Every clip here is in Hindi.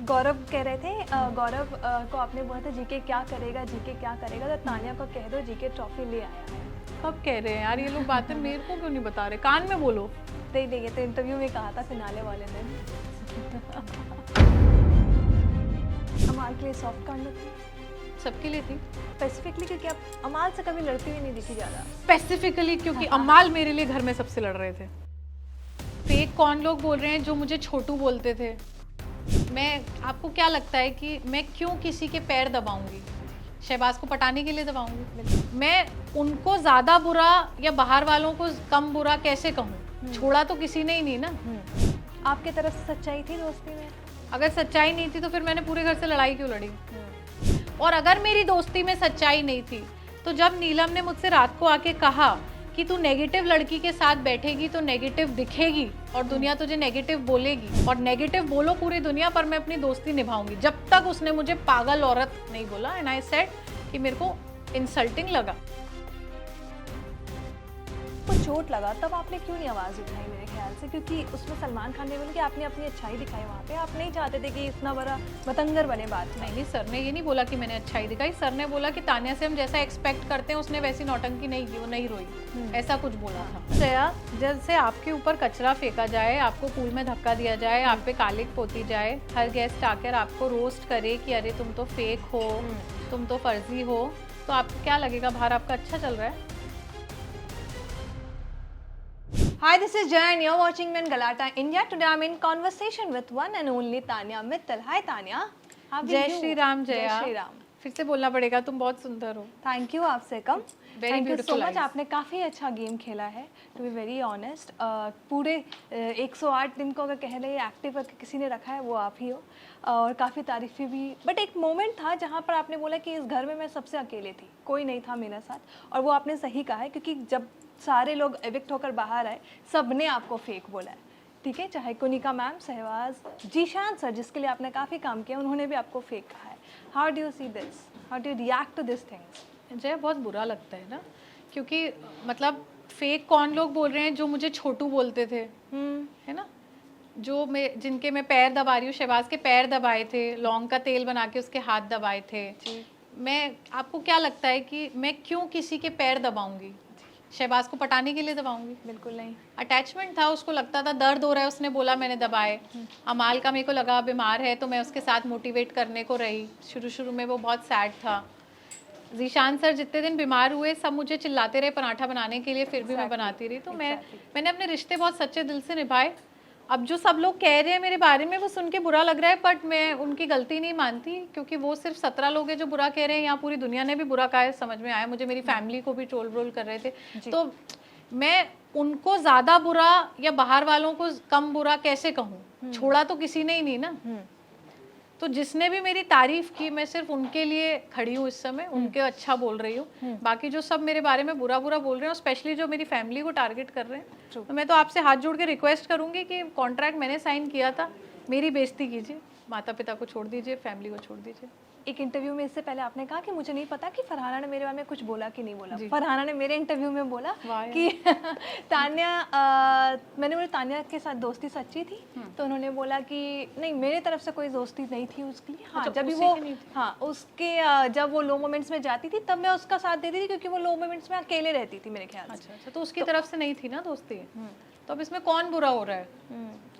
गौरव कह रहे थे गौरव को आपने बोला था जीके क्या करेगा, जीके क्या करेगा, तो तानिया को कह दो जीके ट्रॉफी ले आया है। कब कह रहे हैं यार ये लोग बातें, मेरे को क्यों नहीं बता रहे, कान में बोलो। नहीं नहीं, ये तो इंटरव्यू में कहा था फिनाले वाले दिन। अमाल के लिए सॉफ्ट कॉर्नर थी, सबके लिए थी स्पेसिफिकली क्योंकि आप अमाल से कभी लड़ती हुई नहीं दिखी ज़्यादा। स्पेसिफिकली क्योंकि अमाल मेरे लिए घर में सबसे लड़ रहे थे। फेक कौन लोग बोल रहे हैं जो मुझे छोटू बोलते थे। मैं, आपको क्या लगता है कि मैं क्यों किसी के पैर दबाऊंगी? शहबाज को पटाने के लिए दबाऊंगी? मैं उनको ज़्यादा बुरा या बाहर वालों को कम बुरा कैसे कहूँ? छोड़ा तो किसी ने ही नहीं ना। आपके तरफ से सच्चाई थी दोस्ती में? अगर सच्चाई नहीं थी तो फिर मैंने पूरे घर से लड़ाई क्यों लड़ी? और अगर मेरी दोस्ती में सच्चाई नहीं थी तो जब नीलम ने मुझसे रात को आके कहा कि तू नेगेटिव लड़की के साथ बैठेगी तो नेगेटिव दिखेगी और दुनिया तुझे नेगेटिव बोलेगी, और नेगेटिव बोलो पूरी दुनिया पर मैं अपनी दोस्ती निभाऊंगी, जब तक उसने मुझे पागल औरत नहीं बोला, एंड आई सेड कि मेरे को इंसल्टिंग लगा। को चोट लगा तब आपने क्यों नहीं आवाज़ उठाई मेरे ख्याल से, क्योंकि उसमें सलमान खान ने बोला कि आपने अपनी अच्छाई दिखाई वहाँ पे, आप नहीं चाहते थे कि इतना बड़ा बतंगर बने बात में। नहीं, सर ने ये नहीं बोला कि मैंने अच्छाई दिखाई, सर ने बोला कि तानिया से हम जैसा एक्सपेक्ट करते हैं उसने वैसी नौटंकी नहीं की, वो नहीं रोई, ऐसा कुछ बोला था। श्रेया, जैसे आपके ऊपर कचरा फेंका जाए, आपको पूल में धक्का दिया जाए, आप पे कालिक पोती जाए, हर गेस्ट आकर आपको रोस्ट करे कि अरे तुम तो फेक हो, तुम तो फर्जी हो, तो आपको क्या लगेगा? बाहर आपका अच्छा चल रहा है? Hi, this is Jay and you're watching Men Galata India. Today I'm in conversation with one and only Tanya Mittal. Hi Tanya. How are you? जय श्री राम। जया, जय श्री राम। फिर से बोलना पड़ेगा, तुम बहुत सुंदर हो। थैंक यू, आपसे कम। थैंक यू सो मच, आपने काफ़ी अच्छा गेम खेला है, टू बी वेरी ऑनेस्ट। पूरे 108 दिन को अगर कह रहे एक्टिव करके किसी ने रखा है वो आप ही हो, और काफ़ी तारीफ़ी भी। बट एक मोमेंट था जहाँ पर आपने बोला कि इस घर में मैं सबसे अकेले थी, कोई नहीं था मेरे साथ, और वो आपने सही कहा है, क्योंकि जब सारे लोग एविक्ट होकर बाहर आए सब ने आपको फेक बोला है, ठीक है? चाहे कुनिका मैम, सहवाज, जीशान सर जिसके लिए आपने काफ़ी काम किया, उन्होंने भी आपको फेक कहा है। How do you see this, how do you react to this things? Jai, बहुत बुरा लगता है ना, क्योंकि मतलब फेक कौन लोग बोल रहे हैं जो मुझे छोटू बोलते थे, है ना, जो मैं, जिनके मैं पैर दबा रही हूँ, शहबाज के पैर दबाए थे, लौंग का तेल बना के उसके हाथ दबाए थे। मैं, आपको क्या लगता है कि मैं क्यों किसी के पैर दबाऊंगी? शहबाज को पटाने के लिए दबाऊंगी? बिल्कुल नहीं। अटैचमेंट था, उसको लगता था दर्द हो रहा है, उसने बोला, मैंने दबाए। अमाल का मेरे को लगा बीमार है तो मैं उसके साथ मोटिवेट करने को रही। शुरू शुरू में वो बहुत सैड था। जीशान सर जितने दिन बीमार हुए सब मुझे चिल्लाते रहे पराठा बनाने के लिए, फिर भी मैं बनाती रही। तो मैंने अपने रिश्ते बहुत सच्चे दिल से निभाए। अब जो सब लोग कह रहे हैं मेरे बारे में वो सुन के बुरा लग रहा है, बट मैं उनकी गलती नहीं मानती, क्योंकि वो सिर्फ 17 लोग हैं जो बुरा कह रहे हैं, यहाँ पूरी दुनिया ने भी बुरा कहा है, समझ में आया मुझे। मेरी फैमिली को भी ट्रोल व्रोल कर रहे थे, तो मैं उनको ज़्यादा बुरा या बाहर वालों को कम बुरा कैसे कहूँ? छोड़ा तो किसी ने ही नहीं ना। तो जिसने भी मेरी तारीफ की, मैं सिर्फ उनके लिए खड़ी हूँ इस समय, उनके अच्छा बोल रही हूँ। बाकी जो सब मेरे बारे में बुरा बुरा बोल रहे हैं, स्पेशली जो मेरी फैमिली को टारगेट कर रहे हैं, तो मैं तो आपसे हाथ जोड़ के रिक्वेस्ट करूंगी कि कॉन्ट्रैक्ट मैंने साइन किया था, मेरी बेइज्जती कीजिए, माता पिता को छोड़ दीजिए, फैमिली को छोड़ दीजिए। एक इंटरव्यू में इससे पहले आपने कहा कि मुझे नहीं पता कि फरहाना ने मेरे बारे में कुछ बोला कि नहीं बोला। फरहाना ने मेरे इंटरव्यू में बोला कि तानिया, मैंने बोला तानिया के साथ दोस्ती सच्ची थी, तो उन्होंने बोला कि नहीं, मेरे तरफ से कोई दोस्ती नहीं थी उसके लिए। हाँ, जब भी वो, हाँ, उसके जब वो लो मोमेंट्स में जाती थी तब मैं उसका साथ देती थी, क्योंकि वो लो मोमेंट्स में अकेले रहती थी मेरे ख्याल से। अच्छा, तो उसकी तरफ से नहीं थी ना दोस्ती, तो अब इसमें कौन बुरा हो रहा है?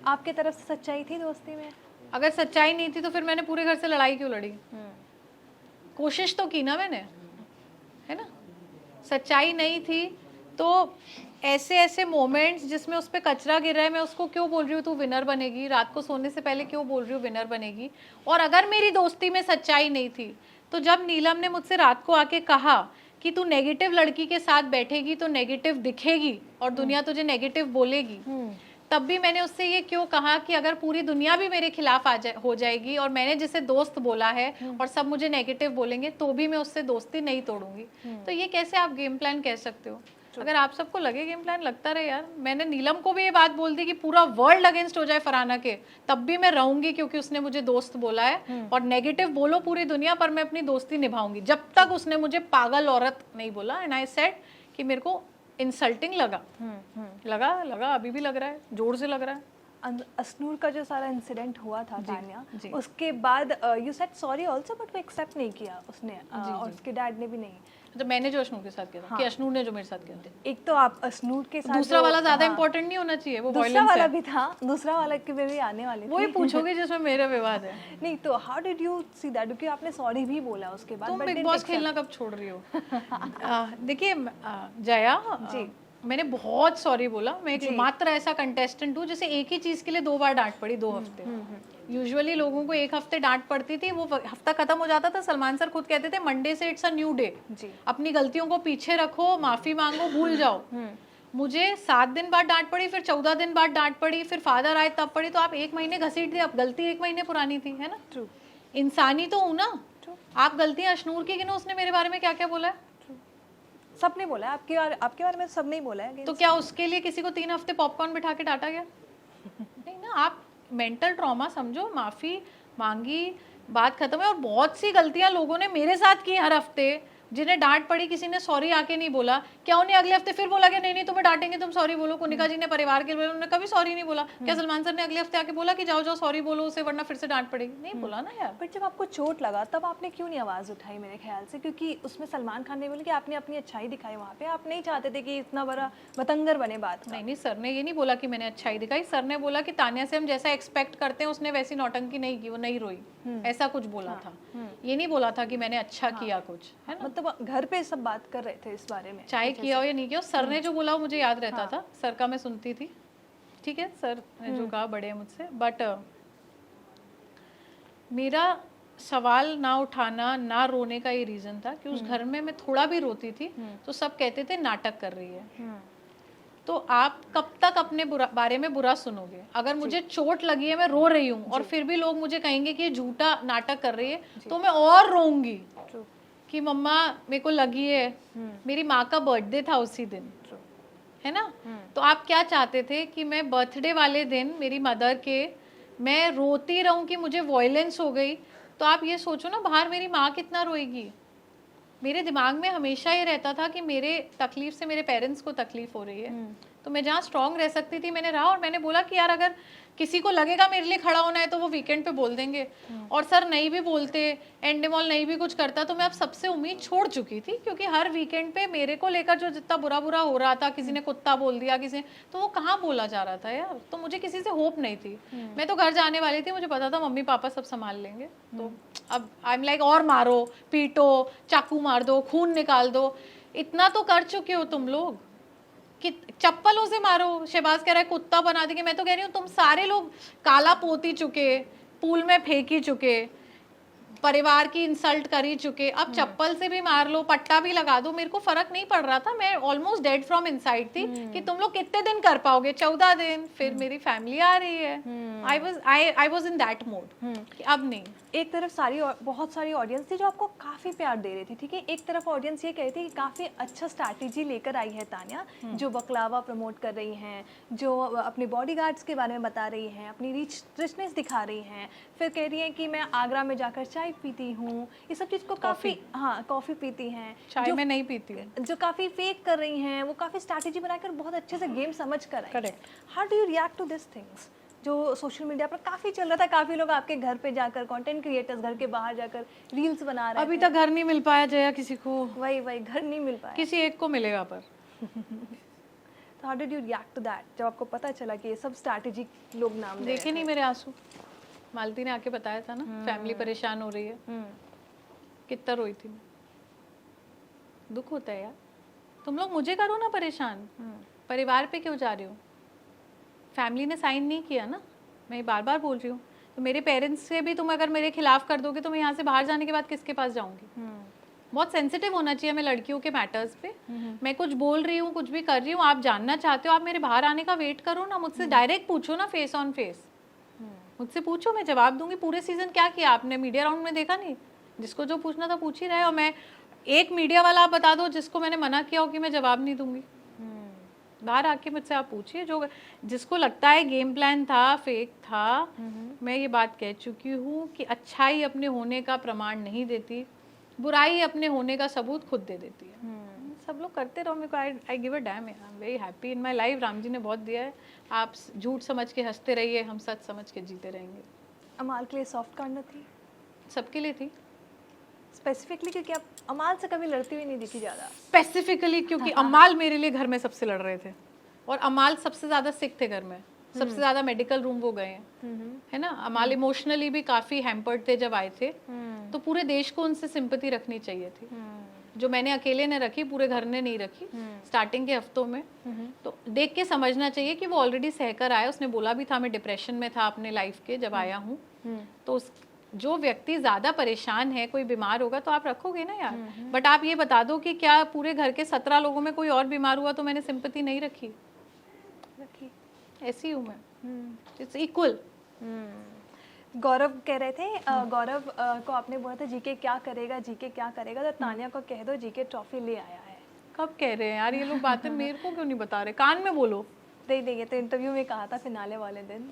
आपके तरफ से सच्चाई थी दोस्ती में? अगर सच्चाई नहीं थी तो फिर मैंने पूरे घर से लड़ाई क्यों लड़ी? कोशिश तो की ना मैंने, है ना। सच्चाई नहीं थी तो ऐसे ऐसे मोमेंट्स जिसमें उस पर कचरा गिर रहा है, मैं उसको क्यों बोल रही हूँ तू विनर बनेगी? रात को सोने से पहले क्यों बोल रही हूँ विनर बनेगी? और अगर मेरी दोस्ती में सच्चाई नहीं थी तो जब नीलम ने मुझसे रात को आके कहा कि तू नेगेटिव लड़की के साथ बैठेगी तो नेगेटिव दिखेगी और दुनिया तुझे नेगेटिव बोलेगी, तब भी मैंने उससे ये क्यों कहा कि अगर पूरी दुनिया भी मेरे खिलाफ हो जाएगी और मैंने जिसे दोस्त बोला है और सब मुझे नेगेटिव बोलेंगे तो भी मैं उससे दोस्ती नहीं तोड़ूंगी। तो ये कैसे आप गेम प्लान कह सकते हो? अगर आप सबको लगे गेम प्लान, लगता रहे यार। मैंने नीलम को भी ये बात बोल दी कि पूरा वर्ल्ड अगेंस्ट हो जाए फरहाना के, तब भी मैं रहूंगी, क्योंकि उसने मुझे दोस्त बोला है, और नेगेटिव बोलो पूरी दुनिया पर मैं अपनी दोस्ती निभाऊंगी, जब तक उसने मुझे पागल औरत नहीं बोला। एंड आई सेड कि मेरे को इंसल्टिंग लगा, लगा अभी भी लग रहा है, जोर से लग रहा है। असनूर का जो सारा इंसिडेंट हुआ था तान्या, जी। उसके बाद you said sorry also, but वो एक्सेप्ट नहीं किया उसने, और उसके डैड ने भी नहीं। तो मैंने जो अशनूर के साथ किया था कि अशनूर ने जो मेरे साथ किया था। एक तो आप असनूर के साथ दूसरा वाला ज्यादा इंपॉर्टेंट नहीं होना चाहिए, वो दूसरा वायलेंस वाला है। भी था, दूसरा वाला के भी आने वाले थे। वही पूछोगे जिसमें मेरा विवाद है। नहीं तो how did you see that, क्योंकि आपने सॉरी भी बोला उसके बाद, तुम but big didn't boss accept। खेलना कब छोड़ रही हो? देखिए जया जी, मैंने बहुत सॉरी बोला। मैं एक मात्र ऐसा कंटेस्टेंट हूँ जिसे एक ही चीज के लिए 2 बार डांट पड़ी 2 हफ्ते। यूजुअली लोगों को 1 हफ्ते डांट पड़ती थी, वो हफ्ता खत्म हो जाता था। सलमान सर खुद कहते थे मंडे से इट्स अ न्यू डे, अपनी गलतियों को पीछे रखो, माफी मांगो, भूल जाओ। मुझे 7 दिन बाद डांट पड़ी, फिर 14 दिन बाद डांट पड़ी, फिर फादर आए तब पड़ी। तो आप 1 महीने घसीट दिए, अब गलती 1 महीने पुरानी थी, है ना? True. इंसानी तो हूं ना। आप गलतियां अशनूर की गिनो, उसने मेरे बारे में क्या क्या बोला है? सबने बोला है आपके बारे में, सबने ही बोला है। तो क्या उसके लिए किसी को 3 हफ्ते पॉपकॉर्न बिठा के डांटा गया? नहीं ना। आप मेंटल ट्रॉमा समझो, माफी मांगी, बात खत्म है। और बहुत सी गलतियां लोगों ने मेरे साथ की हर हफ्ते, जिन्हें डांट पड़ी, किसी ने सॉरी आके नहीं बोला। क्या उन्हें अगले हफ्ते फिर बोला कि नहीं तुम्हें डांटेंगे, तुम सॉरी बोलो? कुनिका जी ने परिवार के लिए उन्होंने कभी सॉरी नहीं बोला। क्या सलमान सर ने अगले हफ्ते आके बोला कि जाओ जाओ सॉरी बोलो उसे, वरना फिर से डांट पड़ेगी? नहीं बोला ना यार। बट जब आपको चोट लगा तब आपने क्यों नहीं आवाज़ उठाई मेरे ख्याल से, क्योंकि उसमें सलमान खान ने बोला कि आपने अपनी अच्छाई दिखाई वहाँ पे, आप नहीं चाहते थे कि इतना बड़ा बतंगर बने बात का। नहीं, सर ने ये नहीं बोला कि मैंने अच्छाई दिखाई। सर ने बोला कि तान्या से हम जैसा एक्सपेक्ट करते हैं उसने वैसी नौटंकी नहीं की, वो नहीं रोई, ऐसा कुछ बोला था। ये नहीं बोला था कि मैंने अच्छा किया कुछ, है ना? मतलब घर पे सब बात कर रहे थे इस बारे में, चाहे किया हो या नहीं किया हो, सर ने जो बोला वो मुझे याद रहता था। सर का मैं सुनती थी, ठीक है, सर ने जो कहा बड़े हैं मुझसे। बट मेरा सवाल ना उठाना, ना रोने का ये रीजन था कि उस घर में मैं थोड़ा भी रोती थी तो सब कहते थे नाटक कर रही है। तो आप कब तक अपने बारे में बुरा सुनोगे? अगर मुझे चोट लगी है, मैं रो रही हूँ, और फिर भी लोग मुझे कहेंगे कि ये झूठा नाटक कर रही है, तो मैं और रोऊंगी कि मम्मा मेरे को लगी है। मेरी माँ का बर्थडे था उसी दिन, है ना? तो आप क्या चाहते थे कि मैं बर्थडे वाले दिन मेरी मदर के मैं रोती रहूं कि मुझे वॉयलेंस हो गई? तो आप ये सोचो ना, बाहर मेरी माँ कितना रोएगी। मेरे दिमाग में हमेशा ये रहता था कि मेरे तकलीफ से मेरे पेरेंट्स को तकलीफ हो रही है। तो मैं जहाँ स्ट्रांग रह सकती थी मैंने रहा, और मैंने बोला कि यार अगर किसी को लगेगा मेरे लिए खड़ा होना है तो वो वीकेंड पे बोल देंगे। और सर नहीं भी बोलते, एंडेमॉल नहीं भी कुछ करता, तो मैं अब सबसे उम्मीद छोड़ चुकी थी, क्योंकि हर वीकेंड पे मेरे को लेकर जो जितना बुरा बुरा हो रहा था, किसी ने कुत्ता बोल दिया, किसी, तो वो कहाँ बोला जा रहा था यार। तो मुझे किसी से होप नहीं थी। मैं तो घर जाने वाली थी, मुझे पता था मम्मी पापा सब संभाल लेंगे। तो अब आई एम लाइक, और मारो, पीटो, चाकू मार दो, खून निकाल दो, इतना तो कर चुके हो तुम लोग कि चप्पलों से मारो। शहबाज कह रहा है कुत्ता बना देंगे, मैं तो कह रही हूँ तुम सारे लोग काला पोती चुके, पूल में फेंक ही चुके, परिवार की इंसल्ट कर ही चुके, अब चप्पल से भी मार लो, पट्टा भी लगा दो, मेरे को फर्क नहीं पड़ रहा था। मैं ऑलमोस्ट डेड फ्रॉम इनसाइड थी कि तुम लोग कितने दिन कर पाओगे? 14 दिन, फिर मेरी फैमिली आ रही है। I was in that mode कि अब नहीं। एक तरफ बहुत सारी ऑडियंस थी जो आपको काफ़ी प्यार दे रही थी, ठीक है। एक तरफ ऑडियंस ये कह रही थी कि काफ़ी अच्छा स्ट्रैटेजी लेकर आई है तान्या, जो बकलावा प्रमोट कर रही हैं, जो अपने बॉडीगार्ड्स के बारे में बता रही हैं, अपनी रिचनेस दिखा रही हैं, फिर कह रही हैं कि मैं आगरा में जाकर चाय पीती हूँ, ये सब चीज़ को काफ़ी, हाँ कॉफ़ी पीती हैं, चाय में नहीं पीती है, जो काफ़ी फेक कर रही हैं, वो काफ़ी स्ट्रैटेजी बनाकर बहुत अच्छे से गेम समझ कर आई। Correct. How do you react to this things जो सोशल मीडिया पर काफ़ी चल रहा था? काफ़ी लोग आपके घर पे जाकर, कंटेंट क्रिएटर्स घर के बाहर जाकर रील्स बना रहे हैं। अभी तक घर नहीं मिल पाया जया किसी को। वही घर नहीं मिल पाया, किसी एक को मिलेगा पर। तो how did you react to that जब आपको पता चला कि ये सब स्ट्रैटेजी लोग नाम देखे नहीं मेरे आंसू? मालती ने आके बताया था ना, फैमिली परेशान हो रही है, कितना रोई थी मैं। दुख होता है यार। तुम लोग मुझे करो ना परेशान, परिवार पे क्यों जा रहे हो? फैमिली ने साइन नहीं किया ना, मैं बार बार बोल रही हूँ। तो मेरे पेरेंट्स से भी तुम अगर मेरे खिलाफ कर दोगे तो मैं यहाँ से बाहर जाने के बाद किसके पास जाऊंगी? बहुत सेंसिटिव होना चाहिए मैं लड़कियों के मैटर्स पे। मैं कुछ बोल रही हूँ, कुछ भी कर रही हूँ, आप जानना चाहते हो, आप मेरे बाहर आने का वेट करो ना, मुझसे डायरेक्ट पूछो ना, फेस ऑन फेस मुझसे पूछो, मैं जवाब दूंगी। पूरे सीजन क्या किया आपने? मीडिया राउंड में देखा नहीं? जिसको जो पूछना था पूछ ही रहे। और मैं एक मीडिया वाला आप बता दो जिसको मैंने मना किया हो कि मैं जवाब नहीं दूंगी। बाहर आके मुझसे आप पूछिए, जो जिसको लगता है गेम प्लान था, फेक था। मैं ये बात कह चुकी हूँ कि अच्छाई अपने होने का प्रमाण नहीं देती, बुराई अपने होने का सबूत खुद दे देती है। सब लोग करते रहो, मेरे को I give a damn, I am very happy in my life. Ram ji ने बहुत दिया है, आप झूठ समझ के हंसते रहिए, हम सच समझ के जीते रहेंगे। अमाल के लिए सॉफ्ट कॉर्नर थी सबके लिए थी, स्पेसिफिकली, क्योंकि आप अमाल से कभी लड़ती हुई नहीं दिखी ज़्यादा। स्पेसिफिकली क्योंकि अमाल मेरे लिए घर में सबसे लड़ रहे थे, और अमाल सबसे ज़्यादा सिक थे घर में, सबसे ज़्यादा मेडिकल रूम वो गए हैं, है ना। अमाल इमोशनली भी काफ़ी हैम्पर्ड थे जब आए थे, तो पूरे देश को उनसे सिंपैथी रखनी चाहिए थी, जो मैंने अकेले ने रखी, पूरे घर ने नहीं रखी स्टार्टिंग के हफ्तों में। तो देख के समझना चाहिए कि वो ऑलरेडी सहकर आया, उसने बोला भी था मैं डिप्रेशन में था अपने लाइफ के जब आया हूँ, तो जो व्यक्ति ज्यादा परेशान है, कोई बीमार होगा तो आप रखोगे ना यार। बट आप ये बता दो कि क्या पूरे घर के 17 लोगों में कोई और बीमार हुआ तो मैंने सिंपैथी नहीं रखी? ऐसी हूँ मैं, इट्स इक्वल। गौरव कह रहे थे, गौरव को आपने बोला था जीके क्या करेगा, जीके क्या करेगा, तो तानिया को कह दो जीके ट्रॉफी ले आया है। कब कह रहे हैं यार ये लोग बातें, मेरे को क्यों नहीं बता रहे? कान में बोलो। दे देंगे, तो इंटरव्यू में कहा था फिनाले वाले दिन।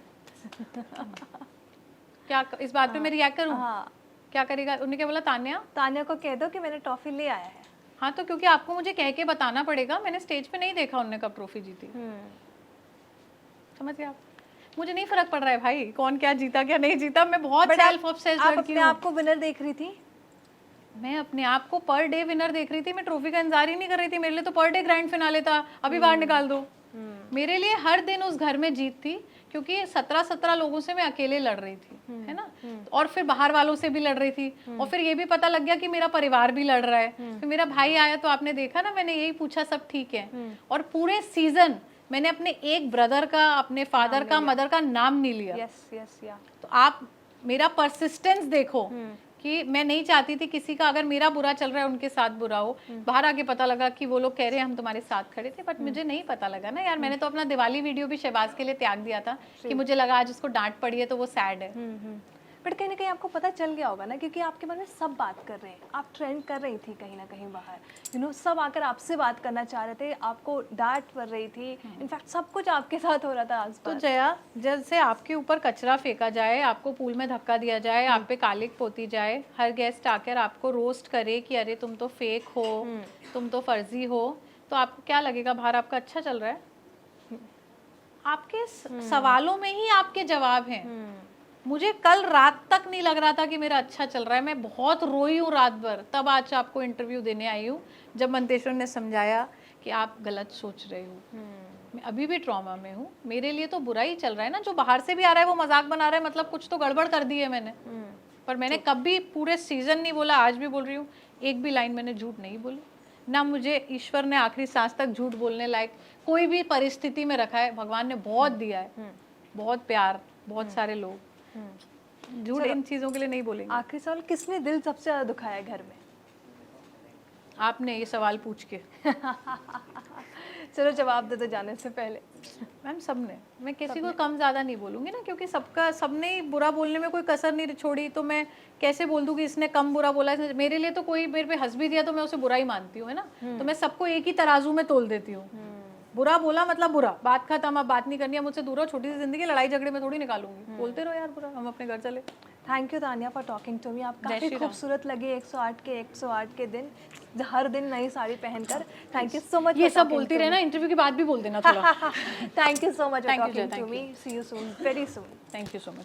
क्या इस बात पे मैं रिएक्ट करूं? हाँ, क्या करेगा? उन्होंने क्या बोला? तानिया को कह दो कि मैंने ट्रॉफी ले आया है। हाँ, तो क्योंकि आपको मुझे कह के बताना पड़ेगा, मैंने स्टेज पे नहीं देखा उन्होंने कब ट्रॉफी जीती। समझ गए आप? मुझे नहीं फर्क पड़ रहा है भाई कौन क्या जीता क्या नहीं जीता, मैं बहुत सेल्फ ऑब्सेस्ड लड़की हूं। अपने आप को विनर देख रही थी? मैं अपने आप को पर डे विनर देख रही थी, मैं ट्रॉफी का इंतजार ही नहीं कर रही थी। मेरे लिए तो पर डे ग्रैंड फिनाले था, अभी बाहर निकाल दो। मेरे लिए हर दिन उस घर में जीत थी, क्योंकि 17 लोगों से मैं अकेले लड़ रही थी, है ना। और फिर बाहर वालों से भी लड़ रही थी, और फिर ये भी पता लग गया कि मेरा परिवार भी लड़ रहा है। फिर मेरा भाई आया तो आपने देखा ना, मैंने यही पूछा सब ठीक है, और पूरे सीजन मैंने अपने एक ब्रदर का, अपने फादर का, मदर का नाम नहीं लिया। यस यस या। तो आप मेरा परसिस्टेंस देखो कि मैं नहीं चाहती थी किसी का अगर मेरा बुरा चल रहा है उनके साथ बुरा हो। बाहर आके पता लगा कि वो लोग कह रहे हैं हम तुम्हारे साथ खड़े थे, बट मुझे नहीं पता लगा ना यार। मैंने तो अपना दिवाली वीडियो भी शहबाज के लिए त्याग दिया था कि मुझे लगा आज उसको डांट पड़ी है तो वो सैड है। बट कहीं ना कहीं आपको पता चल गया होगा ना, क्योंकि आपके बारे में सब बात कर रहे हैं, आप ट्रेंड कर रही थी कहीं ना कहीं बाहर, यू नो, सब आकर आपसे बात करना चाह रहे थे, आपको डांट पड़ रही थी, इनफैक्ट सब कुछ आपके साथ हो रहा था आसपास। तो जया, जैसे आपके ऊपर कचरा फेंका जाए, आपको पूल में धक्का दिया जाए, आप पे कालिक पोती जाए, हर गेस्ट आकर आपको रोस्ट करे कि अरे तुम तो फेक हो, तुम तो फर्जी हो, तो आपको क्या लगेगा? बाहर आपका अच्छा चल रहा है? आपके सवालों में ही आपके जवाब हैं। मुझे कल रात तक नहीं लग रहा था कि मेरा अच्छा चल रहा है, मैं बहुत रोई हूँ रात भर, तब आज आपको इंटरव्यू देने आई हूँ जब मंतेश्वर ने समझाया कि आप गलत सोच रहे हो। मैं अभी भी ट्रॉमा में हूँ, मेरे लिए तो बुरा ही चल रहा है ना। जो बाहर से भी आ रहा है वो मजाक बना रहा है, मतलब कुछ तो गड़बड़ कर दी है मैंने। पर मैंने कभी पूरे सीजन नहीं बोला, आज भी बोल रही हूँ, एक भी लाइन मैंने झूठ नहीं बोली ना। मुझे ईश्वर ने आखिरी सांस तक झूठ बोलने लायक कोई भी परिस्थिति में रखा है, भगवान ने बहुत दिया है, बहुत प्यार, बहुत सारे लोग। झूठ इन चीजों के लिए नहीं बोलेंगे। आखिरी सवाल, किसने दिल सबसे ज्यादा दुखाया घर में? आपने ये सवाल पूछ के चलो जवाब दे दो जाने से पहले। मैम सबने, मैं किसी को कम ज्यादा नहीं बोलूंगी ना, क्योंकि सबका, सबने ही बुरा बोलने में कोई कसर नहीं छोड़ी, तो मैं कैसे बोल दूं कि इसने कम बुरा बोला। मेरे लिए तो कोई मेरे पे हंस भी दिया तो मैं उसे बुरा ही मानती हूँ, है ना। तो मैं सबको एक ही तराजू में तोल देती हूँ। बुरा बोला मतलब बुरा, बात खत्म, अब बात नहीं करनी है मुझसे दूर हो। छोटी सी जिंदगी, लड़ाई झगड़े में थोड़ी निकालूंगी। बोलते रहो यार बुरा, हम अपने घर चले। Thank you Tania for talking to me. आप काफी खूबसूरत लगे 108 के दिन, हर दिन नई साड़ी पहनकर। Thank you so much. ये सब बोलती रहना, इंटरव्यू के बाद भी बोल देना थोड़ा। Thank you so much for talking to me. See you soon, very soon. Thank you so much.